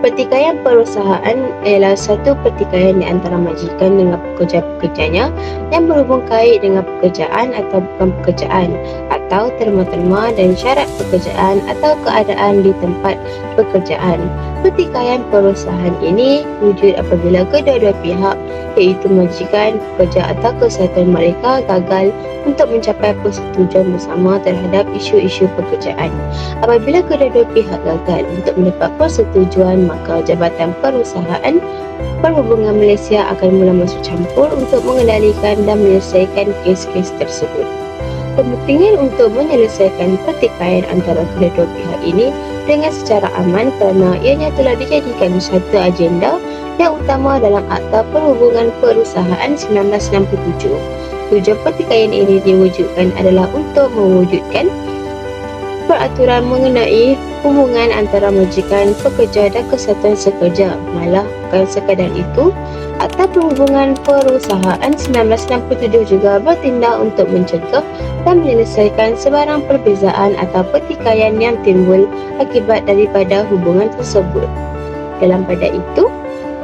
Pertikaian perusahaan ialah satu pertikaian di antara majikan dengan pekerja-pekerjanya yang berhubung kait dengan pekerjaan atau bukan pekerjaan, atau terma-terma dan syarat pekerjaan atau keadaan di tempat pekerjaan. Pertikaian perusahaan ini wujud apabila kedua-dua pihak, iaitu majikan, pekerja atau kesihatan mereka gagal untuk mencapai persetujuan bersama terhadap isu-isu pekerjaan. Apabila kedua-dua pihak gagal untuk mendapat persetujuan, maka Jabatan Perusahaan Perhubungan Malaysia akan mula masuk campur untuk mengendalikan dan menyelesaikan kes-kes tersebut. Kepentingan untuk menyelesaikan pertikaian antara kedua-dua pihak ini dengan secara aman kerana ianya telah dijadikan satu agenda yang utama dalam Akta Perhubungan Perusahaan 1967. Tujuan pertikaian ini diwujudkan adalah untuk mewujudkan peraturan mengenai hubungan antara majikan, pekerja dan kesihatan sekerja. Malah bukan sekadar itu, Akta Perhubungan Perusahaan 1967 juga bertindak untuk mencegah dan menyelesaikan sebarang perbezaan atau pertikaian yang timbul akibat daripada hubungan tersebut. Dalam pada itu,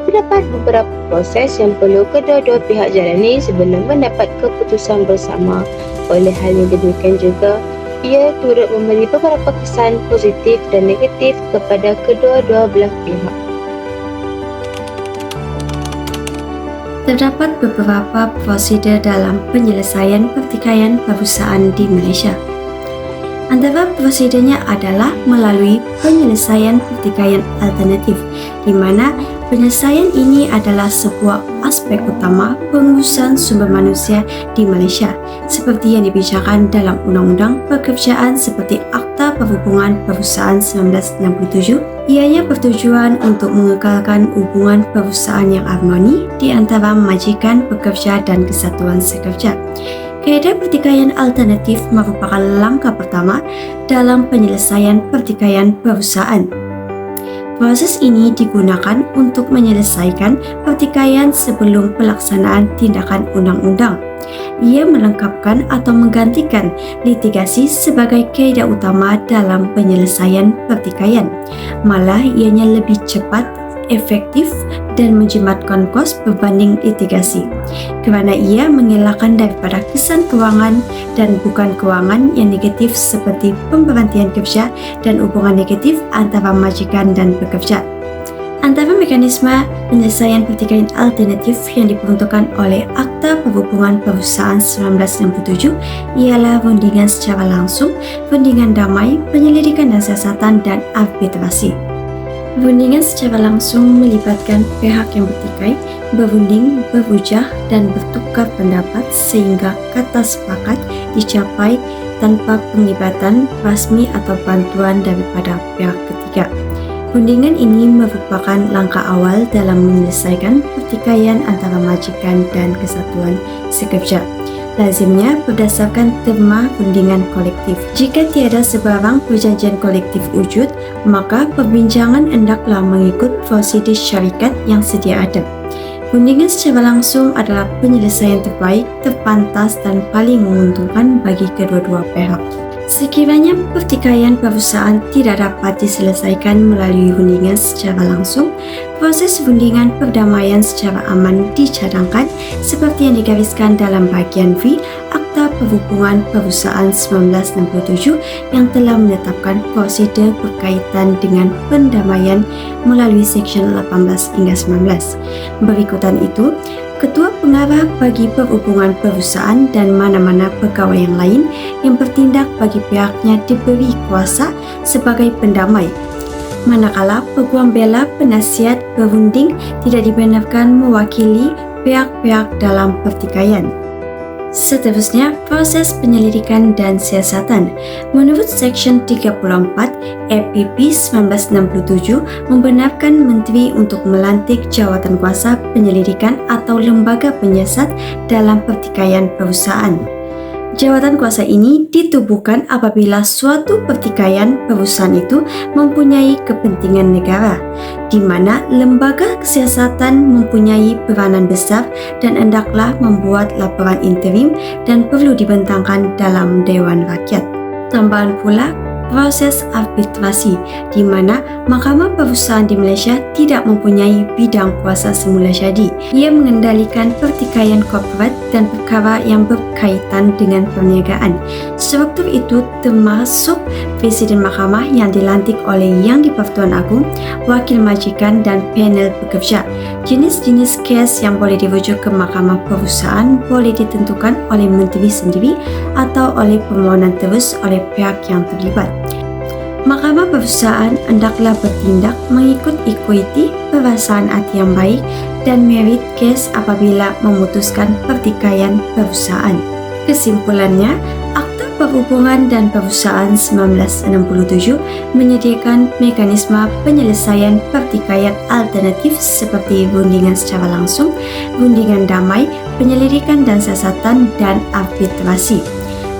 terdapat beberapa proses yang perlu kedua-dua pihak jalani sebelum mendapat keputusan bersama. Oleh hal yang demikian juga, ia turut memberi beberapa kesan positif dan negatif kepada kedua-dua belah pihak. Terdapat beberapa prosedur dalam penyelesaian pertikaian perusahaan di Malaysia. Antara prosedurnya adalah melalui penyelesaian pertikaian alternatif, di mana penyelesaian ini adalah sebuah aspek utama pengurusan sumber manusia di Malaysia, seperti yang dibicarakan dalam Undang-Undang Pekerjaan seperti Akta Perhubungan Perusahaan 1967. Ianya bertujuan untuk mengekalkan hubungan perusahaan yang harmoni di antara majikan, pekerja dan kesatuan sekerja. Kaedah pertikaian alternatif merupakan langkah pertama dalam penyelesaian pertikaian perusahaan. Proses ini digunakan untuk menyelesaikan pertikaian sebelum pelaksanaan tindakan undang-undang. Ia melengkapkan atau menggantikan litigasi sebagai kaedah utama dalam penyelesaian pertikaian. Malah ianya lebih cepat, efektif dan menjimatkan kos berbanding litigasi, kerana ia mengelakkan daripada kesan kewangan dan bukan kewangan yang negatif seperti pemberhentian kerja dan hubungan negatif antara majikan dan pekerja. Antara mekanisme penyelesaian pertikaian alternatif yang diperuntukkan oleh Akta Perhubungan Perusahaan 1967 ialah rundingan secara langsung, rundingan damai, penyelidikan dan siasatan dan arbitrasi. Rundingan secara langsung melibatkan pihak yang bertikai, berunding, berhujah dan bertukar pendapat sehingga kata sepakat dicapai tanpa penglibatan rasmi atau bantuan daripada pihak ketiga. Rundingan ini merupakan langkah awal dalam menyelesaikan pertikaian antara majikan dan kesatuan sekerja. Lazimnya berdasarkan terma rundingan kolektif. Jika tiada sebarang perjanjian kolektif wujud, maka perbincangan hendaklah mengikut prosedur syarikat yang sedia ada. Rundingan secara langsung adalah penyelesaian terbaik, terpantas dan paling menguntungkan bagi kedua-dua pihak. Sekiranya pertikaian perusahaan tidak dapat diselesaikan melalui rundingan secara langsung, proses rundingan perdamaian secara aman dicadangkan seperti yang digariskan dalam bahagian V Akta Perhubungan Perusahaan 1967 yang telah menetapkan prosedur berkaitan dengan pendamaian melalui Seksyen 18 hingga 19. Berikutan itu, Ketua Pengarah bagi Perhubungan Perusahaan dan mana-mana pegawai yang lain yang bertindak bagi pihaknya diberi kuasa sebagai pendamai, manakala peguam bela penasihat berunding tidak dibenarkan mewakili pihak-pihak dalam pertikaian. Seterusnya, proses penyelidikan dan siasatan. Menurut Seksyen 34 APP 1967 membenarkan Menteri untuk melantik jawatankuasa penyelidikan atau lembaga penyiasat dalam pertikaian perusahaan. Jawatankuasa ini ditubuhkan apabila suatu pertikaian perusahaan itu mempunyai kepentingan negara, di mana lembaga kesiasatan mempunyai peranan besar dan hendaklah membuat laporan interim dan perlu dibentangkan dalam Dewan Rakyat. Tambahan pula, proses arbitrasi, di mana Mahkamah Perusahaan di Malaysia tidak mempunyai bidang kuasa semula jadi. Ia mengendalikan pertikaian korporat dan perkara yang berkaitan dengan perniagaan. Struktur itu termasuk Presiden Mahkamah yang dilantik oleh Yang di-Pertuan Agong, Wakil Majikan dan panel pekerja. Jenis-jenis kes yang boleh dirujuk ke Mahkamah Perusahaan boleh ditentukan oleh menteri sendiri atau oleh permohonan terus oleh pihak yang terlibat. Mahkamah Perusahaan hendaklah bertindak mengikut equity, perasaan hati yang baik dan merit kes apabila memutuskan pertikaian perusahaan. Kesimpulannya, Akta Perhubungan dan Perusahaan 1967 menyediakan mekanisme penyelesaian pertikaian alternatif seperti rundingan secara langsung, rundingan damai, penyelidikan dan siasatan, dan arbitrasi.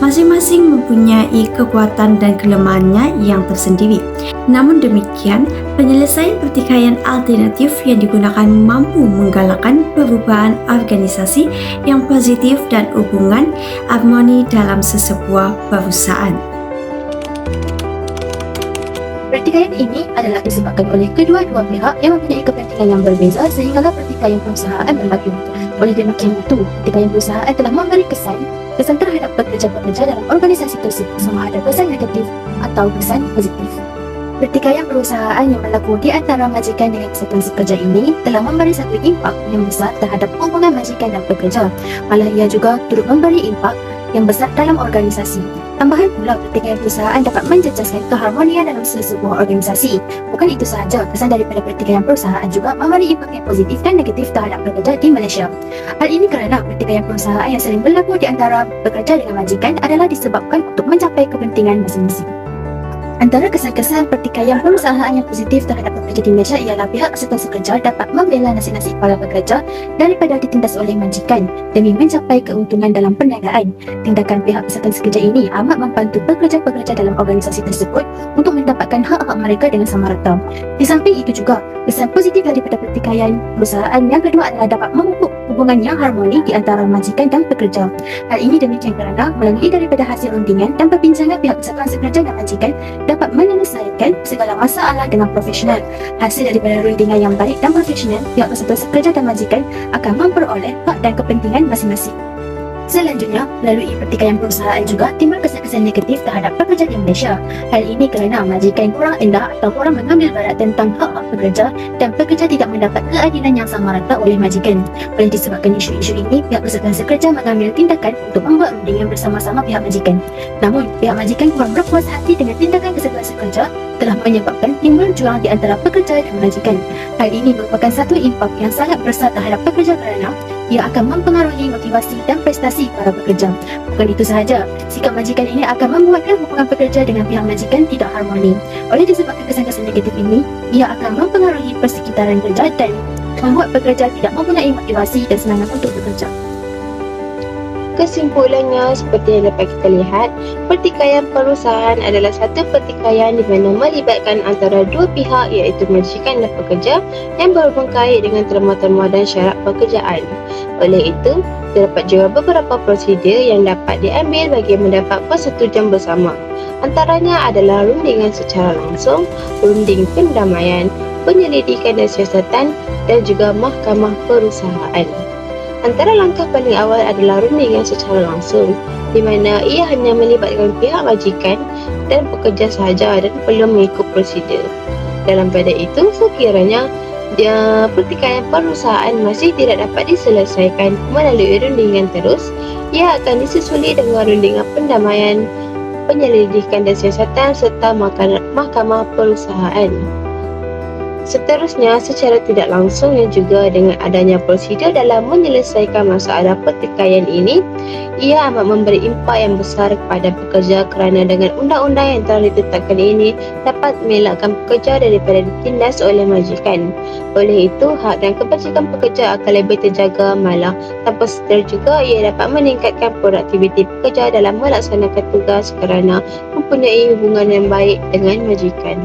Masing-masing mempunyai kekuatan dan kelemahannya yang tersendiri. Namun demikian, penyelesaian pertikaian alternatif yang digunakan mampu menggalakkan perubahan organisasi yang positif dan hubungan harmoni dalam sesebuah perusahaan. Pertikaian ini adalah disebabkan oleh kedua-dua pihak yang mempunyai kepentingan yang berbeza sehinggalah pertikaian perusahaan berlaku. Oleh demikian itu, pertikaian perusahaan telah memberi kesan terhadap pekerja-pekerja dalam organisasi tersebut, sama ada kesan negatif atau kesan positif. Pertikaian perusahaan yang berlaku di antara majikan dengan kesatuan sekerja ini telah memberi satu impak yang besar terhadap hubungan majikan dan pekerja. Malah ia juga turut memberi impak yang besar dalam organisasi. Tambahan pula, pertikaian perusahaan dapat menjejaskan keharmonian dalam sesebuah organisasi. Bukan itu sahaja, kesan daripada pertikaian perusahaan juga memberi impak yang positif dan negatif terhadap pekerja di Malaysia. Hal ini kerana pertikaian perusahaan yang sering berlaku di antara pekerja dengan majikan adalah disebabkan untuk mencapai kepentingan masing-masing. Antara kesan-kesan pertikaian perusahaan yang positif terhadap pekerja di Malaysia ialah pihak kesatuan sekerja dapat membela nasib-nasib para pekerja daripada ditindas oleh majikan demi mencapai keuntungan dalam perniagaan. Tindakan pihak kesatuan sekerja ini amat membantu pekerja-pekerja dalam organisasi tersebut untuk mendapatkan hak-hak mereka dengan sama rata. Di samping itu juga, kesan positif daripada pertikaian perusahaan yang kedua adalah dapat memupuk hubungan yang harmoni di antara majikan dan pekerja. Hal ini demikian kerana melalui daripada hasil rundingan dan perbincangan pihak kesatuan sekerja dan majikan dapat menyelesaikan segala masalah dengan profesional. Hasil daripada rundingan yang baik dan profesional, pihak kesatuan sekerja dan majikan akan memperoleh hak dan kepentingan masing-masing. Selanjutnya, melalui pertikaian perusahaan juga timbul kesan-kesan negatif terhadap pekerja di Malaysia. Hal ini kerana majikan kurang endah atau kurang mengambil berat tentang hak-hak pekerja dan pekerja tidak mendapat keadilan yang sama rata oleh majikan. Oleh disebabkan isu-isu ini, pihak kesatuan sekerja mengambil tindakan untuk membuat rundingan bersama-sama pihak majikan. Namun, pihak majikan kurang berpuas hati dengan tindakan kesatuan sekerja telah menyebabkan timbul jurang di antara pekerja dan majikan. Hal ini merupakan satu impak yang sangat besar terhadap pekerja kerana ia akan mempengaruhi motivasi dan prestasi para pekerja. Bukan itu sahaja, sikap majikan ini akan membuatkan hubungan pekerja dengan pihak majikan tidak harmoni. Oleh disebabkan kesan-kesan negatif ini, ia akan mempengaruhi persekitaran kerja dan membuat pekerja tidak mempunyai motivasi dan semangat untuk bekerja. Kesimpulannya, seperti yang dapat kita lihat, pertikaian perusahaan adalah satu pertikaian di mana melibatkan antara dua pihak iaitu majikan dan pekerja yang berhubung kait dengan terma-terma dan syarat pekerjaan. Oleh itu, terdapat juga beberapa prosedur yang dapat diambil bagi mendapat persetujuan bersama. Antaranya adalah rundingan secara langsung, runding pendamaian, penyelidikan dan siasatan, dan juga mahkamah perusahaan. Antara langkah paling awal adalah rundingan secara langsung, di mana ia hanya melibatkan pihak majikan dan pekerja sahaja dan perlu mengikut prosedur. Dalam pada itu, sekiranya pertikaian perusahaan masih tidak dapat diselesaikan melalui rundingan terus, ia akan disusuli dengan rundingan pendamaian, penyelidikan dan siasatan serta mahkamah perusahaan. Seterusnya, secara tidak langsung dan juga dengan adanya prosedur dalam menyelesaikan masalah pertikaian ini, ia amat memberi impak yang besar kepada pekerja kerana dengan undang-undang yang telah ditetapkan ini dapat mengelakkan pekerja daripada ditindas oleh majikan. Oleh itu, hak dan kebajikan pekerja akan lebih terjaga, malah tanpa sedar juga ia dapat meningkatkan produktiviti pekerja dalam melaksanakan tugas kerana mempunyai hubungan yang baik dengan majikan.